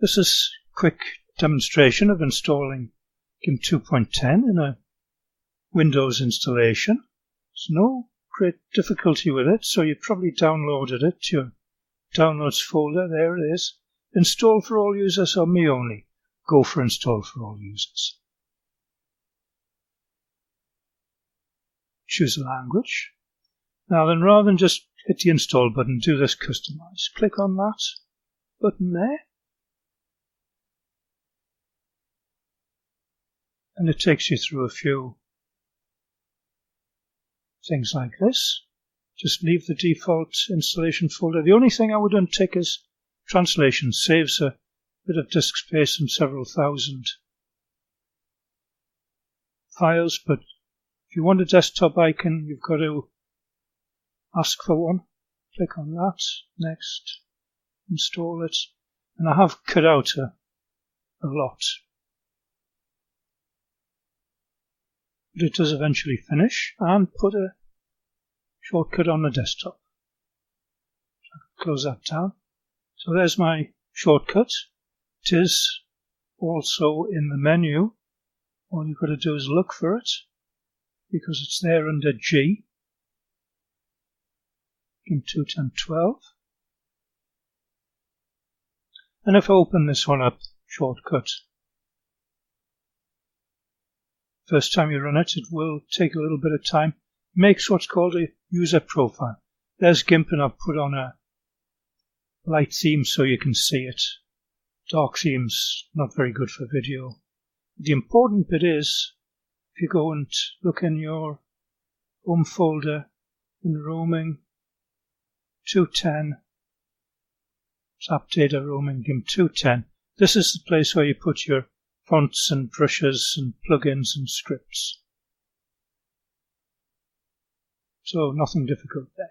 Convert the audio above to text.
This is a quick demonstration of installing Gimp 2.10 in a Windows installation. There's no great difficulty with it, so you probably downloaded it to your downloads folder. There it is. Install for all users or me only? Go for install for all users. Choose a language. Now then, rather than just hit the install button, do this customize. Click on that button there. And it takes you through a few things like this. Just leave the default installation folder. The only thing I would untick is translation. Saves a bit of disk space and several thousand files, but if you want a desktop icon, you've got to ask for one. Click on that. Next. Install it. And I have cut out a lot. But it does eventually finish, and put a shortcut on the desktop. Close that down. So there's my shortcut. It is also in the menu. All you've got to do is look for it, because it's there under G. Gimp 2.10.12. And if I open this one up, shortcut, first time you run it, it will take a little bit of time. Makes what's called a user profile. There's Gimp, and I've put on a light theme so you can see it. Dark theme's not very good for video. The important bit is, if you go and look in your home folder in roaming 2.10, app data roaming Gimp 2.10, this is the place where you put your fonts and brushes and plugins and scripts. So nothing difficult there.